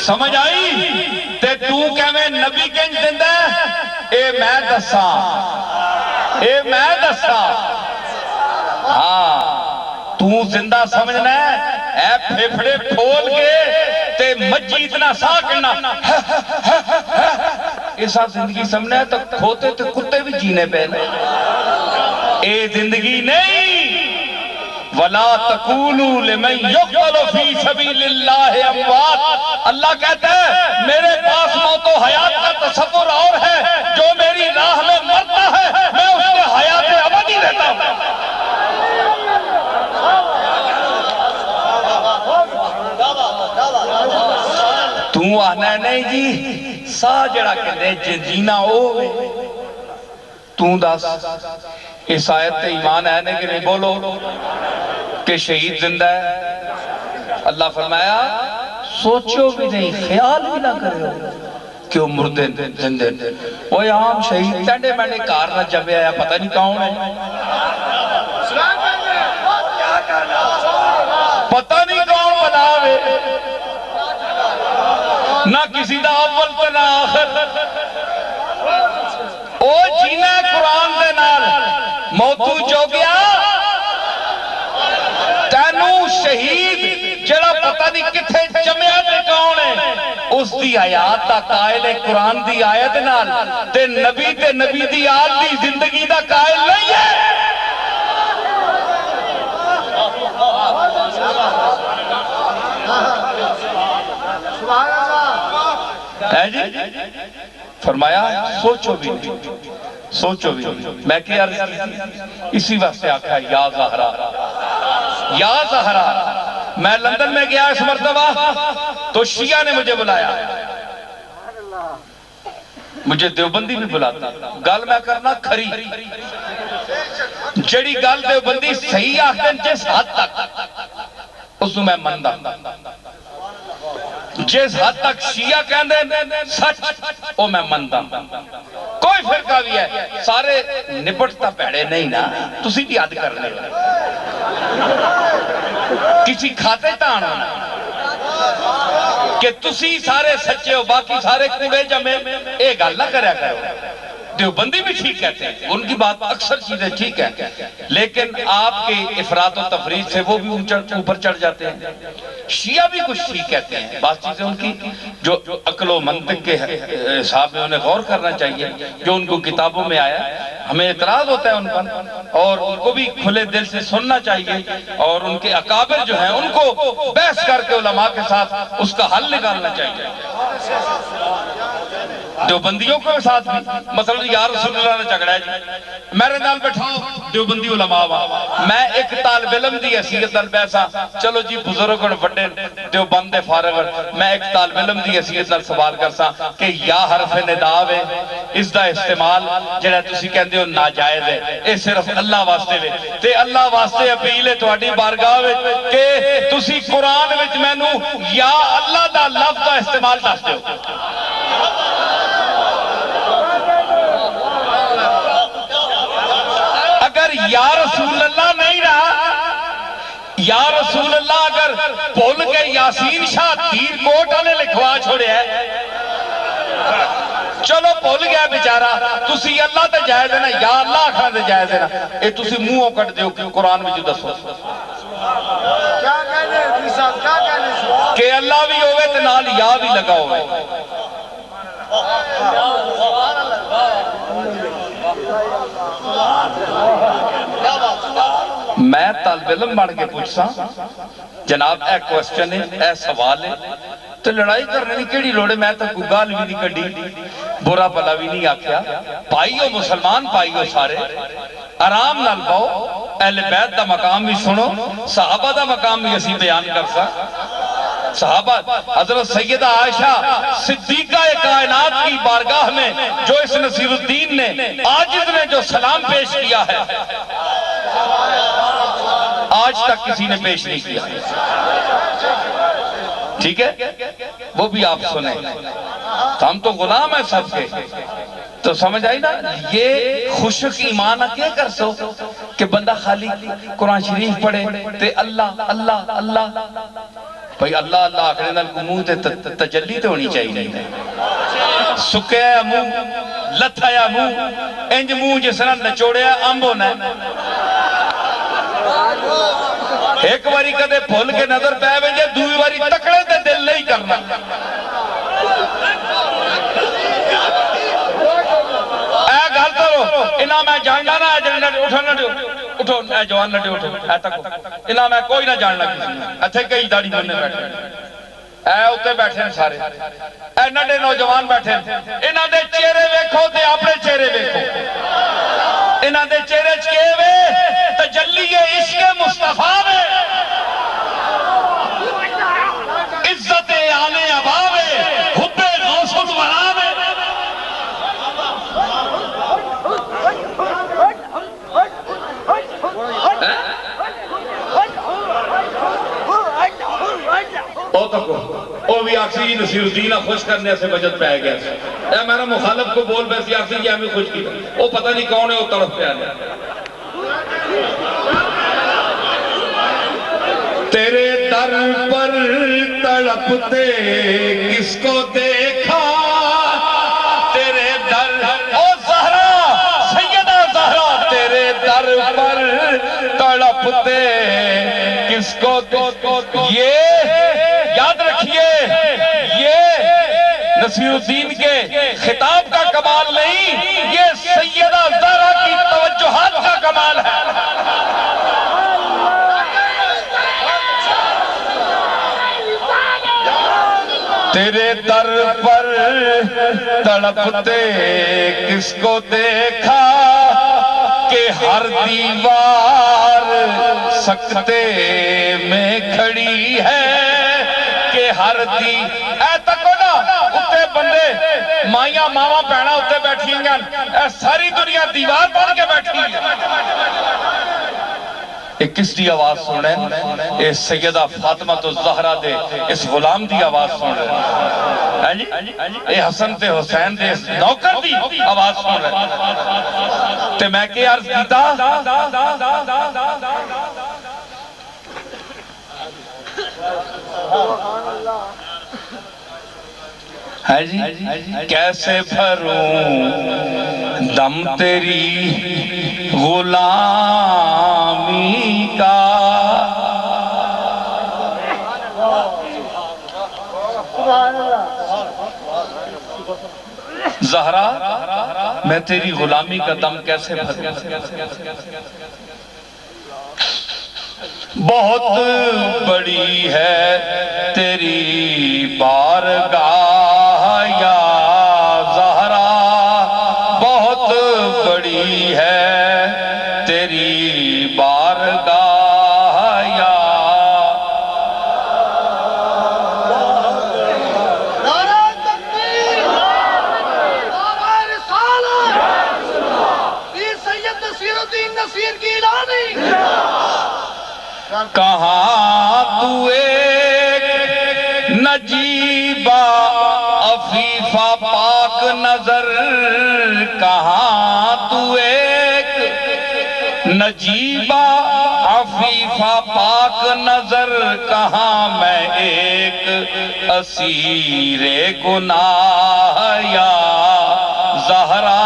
سمجھ آئی تے تو کہویں نبی کنج زندہ ہے اے میں دسا ہاں تو زندہ سمجھنا ہے اے پھیپھڑے پھول کے تے مجی اتنا سا کرنا ایسا زندگی سمجھنا ہے تو کھوتے تے کتے بھی جینے پہنے اے زندگی نہیں وَلَا تَقُولُوا لِمَنْ يُقْتَلُ فِي سَبِيلِ اللَّهِ أَمْوَاتٍ اللہ کہتا ہے میرے پاس موت و حیات کا تصور اور ہے جو میری راہ میں مرتا ہے میں اس کے حیات ابدی دیتا ہوں تو آنا نہیں جی سا جڑا کہنے جینا ہوئے تو دس اس آیت تے ایمان ہے کہ نہیں بولو کہ شہید زندہ ہے اللہ فرمایا سوچو بھی نہیں خیال بھی نہ کرے ہو کہ وہ مردے زندے وہ عام شہید ٹینڈے مینڈے کار نہ جب آیا پتہ نہیں کون ہے پتہ نہیں کون بناوے نہ کسی دا اول تے نہ آخر او جینا قرآن دے نال موتو جو گیا تینو شہید جڑا پتہ نہیں کتھے جمعہ تے کون ہے اس دی آیات دا قائل قرآن دی آیت نال تے نبی دی آل دی زندگی دا قائل نہیں ہے جی فرمایا سوچو بھی میں کیا عرض اسی واسطے آکھا یا زہرا میں لندن میں گیا اس مرتبہ تو شیعہ نے مجھے بلایا مجھے دیوبندی بھی بلاتا گل میں کرنا کھری جڑی گل دیوبندی صحیح آکھن جس حد تک اس میں مندہ جس حد تک شیعہ کہندے سچ او میں مندہ کوئی فرقہ بھی ہے سارے نپٹتا پیڑے نہیں نا تسی بھی یاد کر لے کسی کھاتے تانا کہ تسی سارے سچے ہو باقی سارے کوئے جمیں اے گل نہ کریا کرو دیوبندی بھی ٹھیک کہتے ہیں ان کی بات اکثر چیزیں ٹھیک ہیں لیکن آپ کے افراد و تفرید سے وہ بھی اوپر چڑھ جاتے ہیں شیعہ بھی کچھ ٹھیک کہتے ہیں بعض چیزیں ان کی جو عقل و منطق کے حساب میں انہیں غور کرنا چاہیے جو ان کو کتابوں میں آیا ہمیں اعتراض ہوتا ہے ان پر اور ان کو بھی کھلے دل سے سننا چاہیے اور ان کے اکابر جو ہیں ان کو بحث کر کے علماء کے ساتھ اس کا حل نکالنا چاہیے دیوبندیوں کے ساتھ بھی مثلا یا رسول اللہ نے جھگڑا ہے جی میرے نال بیٹھاؤ دیوبندی علماء میں ایک طالب علم دی حیثیت نال بیسا چلو جی بزرگوں وڈے دیوبند دے فارغ میں ایک طالب علم دی حیثیت نال سوال کرسا کہ یا حرف ندا ہے اس دا استعمال جڑا تسی کہندے ہو ناجائز ہے اے صرف اللہ واسطے وے تے اللہ واسطے اپیل ہے تہاڈی بارگاہ وچ کہ تسی قرآن وچ مینوں یا اللہ دا لفظ دا استعمال دس دیو اگر یا رسول اللہ نہیں رہا یا رسول اللہ اگر بھول کے یاسین شاہ تیر کوٹ والے لکھوا چھوڑے ہے چلو بھول گیا بیچارہ تسی اللہ تے جائز ہے نا یا اللہ کھانے تے جائز ہے نا اے تسی منہوں کٹ دیو کہ قرآن میں جو دسو کیا کہنے کہ اللہ بھی ہوئے تے نال یا بھی لگا ہوئے میں طالب علم بڑھ کے پوچھسا جناب اے کوسچن ہے اے سوال ہے تو لڑائی کرنے نہیں کیڑی لوڑے میں تو کوئی گال بھی نہیں کڑی برا پلا بھی نہیں آکھیا پائیو مسلمان پائیو سارے آرام نال باؤ اہل بیت دا مقام بھی سنو صحابہ دا مقام بھی اسی بیان کر سا صحابہ حضرت سیدہ عائشہ صدیقہ کائنات کی بارگاہ میں جو اس نصیر الدین نے عاجز نے جو سلام پیش کیا ہے آج تک کسی نے پیش نہیں کیا. ٹھیک ہے وہ بھی آپ سنیں. ہم تو غلام ہیں سب کے. تو سمجھ آئی نا. یہ خوشک ایمان کیا کر سو کہ بندہ خالی قرآن شریف پڑھے تے اللہ اللہ اللہ. بھئی اللہ اللہ آخر نال منہ تے تجلی تے ہونی چاہیے نہیں. سکیا منہ لتھایا منہ انج منہ جس طرح نچوڑیا امب ہونا ہے. ایک باری کدے بھول کے نظر پہ وجے دوئی باری تکڑے تے دل نہیں کرنا. اے گھر کرو انہاں میں جاننا نہ جاننا اٹھو نہ اٹھو اے جوان نہ اٹھو اے تکو انہاں میں کوئی نہ جاننا کسی اتھے کئی داڑھی بننے بیٹھے اے اتے بیٹھے ہیں سارے اے نڈے نوجوان بیٹھے ہیں. انہاں دے چہرے ویکھو تے اپنے چہرے ویکھو. انہاں دے چہرے چکے وے تجلی عشق مصطفیٰ میں عزت آل ابا میں حب غوث الورا میں. او تکو او بھی آکسی نصیر الدین خوش کرنے سے بجت پہ گیا. اے میرا مخالف کو بول بیسی آکسی یہ ہمیں خوش کی. او پتہ نہیں کون ہے او طرف پہ آنے. تیرے در پر تڑپتے کس کو دیکھا تیرے در او زہرا سیدہ زہرا تیرے در پر تڑپتے کس کو دیکھا. یہ یاد رکھیے یہ نصیر الدین کے خطاب کا کمال نہیں یہ سیدہ زہرا کی توجہات کا کمال ہے. تیرے در پر تڑپتے کس کو دیکھا کہ ہر دیوار سکتے میں کھڑی ہے کہ ہر اے تکو نا اتے بندے مائیاں ماما پہنا اتے بیٹھی ہیں اے ساری دنیا دیوار بن کے بیٹھی ہے. ایک کس دی آواز سن رہے ہیں سیدہ فاطمہ تو زہرہ دے اس غلام دی آواز سن رہے ہیں. اے حسن تے حسین دے اس نوکر دی آواز سن رہے ہیں. تے میں کہ عرض کیتا ہے جی کیسے بھروں دم تیری غلامی کا زہرا میں تیری غلامی کا دم کیسے بھروں. بہت بڑی ہے تیری بارگاہ یا زہرا بہت بڑی ہے تیری بارگاہ یا. نعرہ تکبیر نعرہ رسالت پیر سید نصیر الدین نصیر گیلانی. کہاں تو ایک نجیبہ عفیفہ پاک نظر کہاں تو ایک نجیبہ عفیفہ پاک نظر کہاں میں ایک اسیر گناہ یا زہرا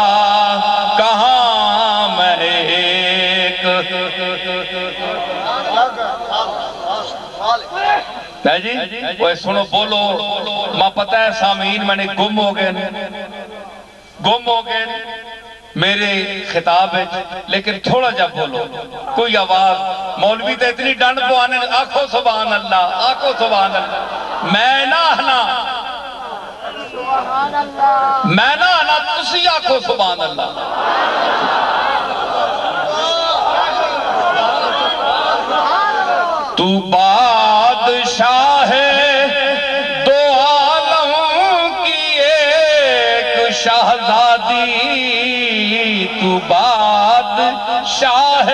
کہاں میں ایک جی وہ سنو بولو ماں پتہ ہے سامعین میں نے گم ہو گئے میرے خطاب ہے لیکن تھوڑا جب بولو کوئی آواز مولوی تے اتنی ڈنڈ پوانے آنکھوں سبحان اللہ آنکھوں سبحان اللہ میں نہ آنا تسی آنکھوں سبحان اللہ. تو بادشاہ ہے بادشاہ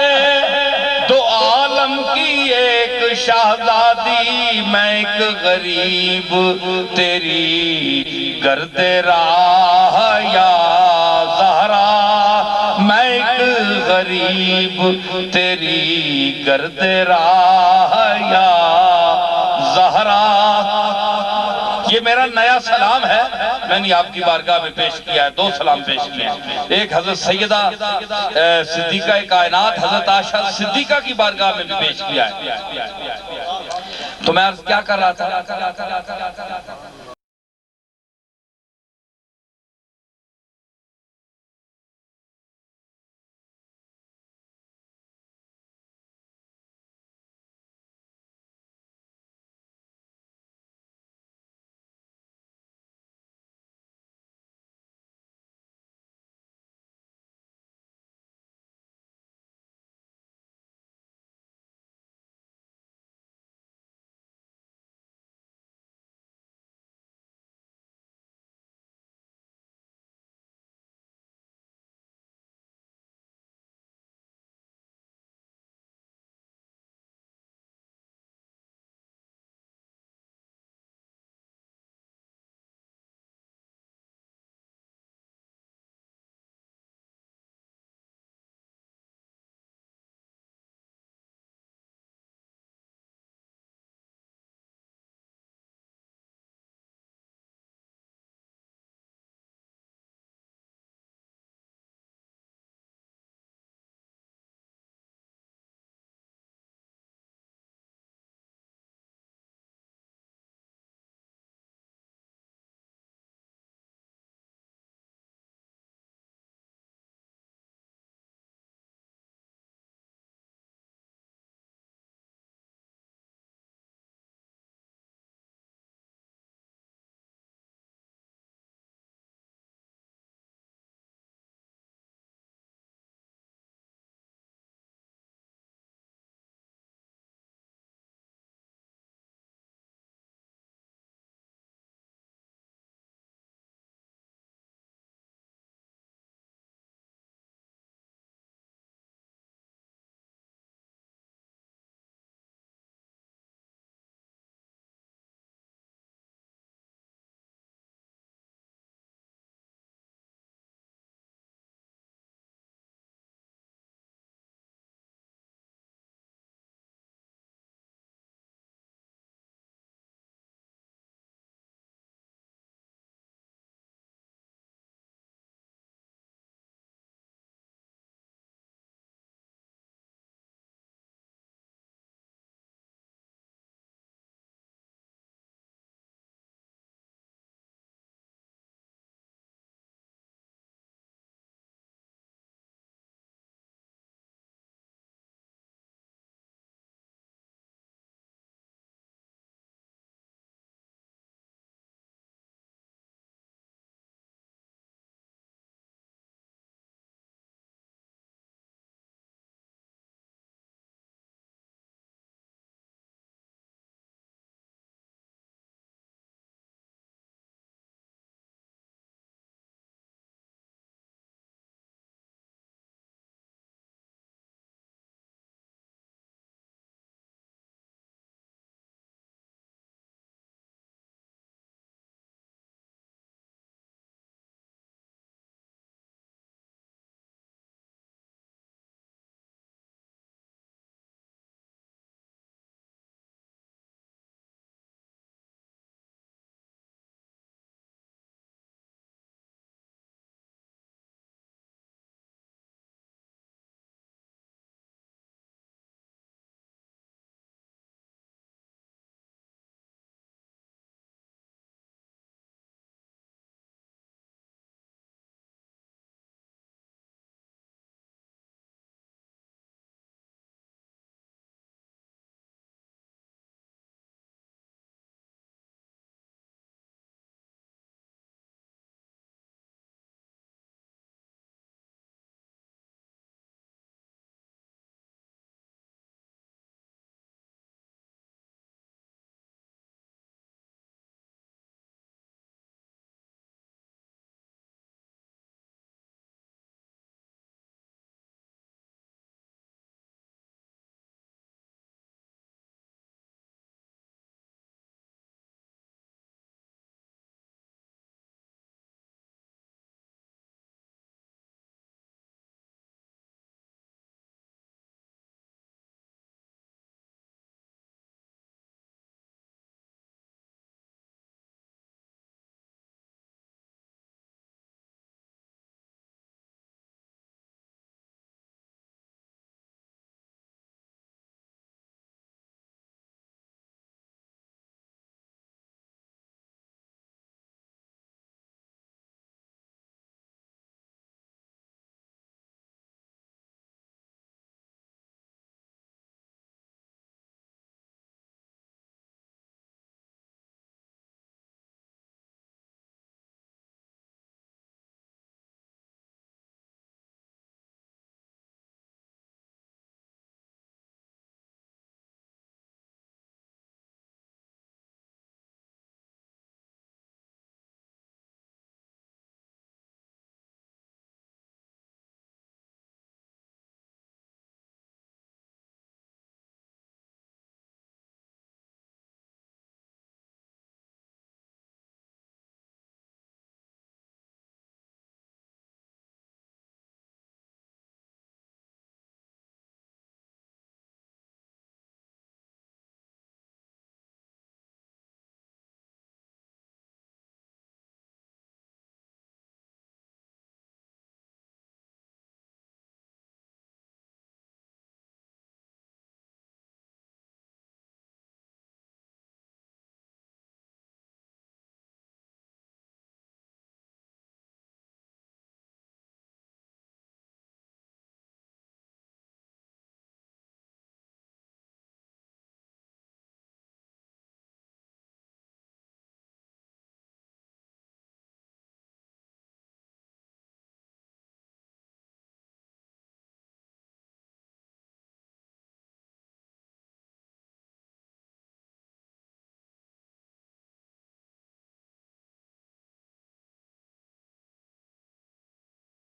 دو عالم کی ایک شہزادی میں ایک غریب تیری گرد راہ یا زہرا میں ایک غریب تیری گرد راہ یا زہرا یہ میرا نیا سلام ہے میں نے آپ کی بارگاہ میں پیش کیا ہے 2 سلام پیش کیے ہیں ایک حضرت سیدہ صدیقہ کائنات حضرت عائشہ صدیقہ کی بارگاہ میں بھی پیش کیا ہے تو میں عرض کیا کر رہا تھا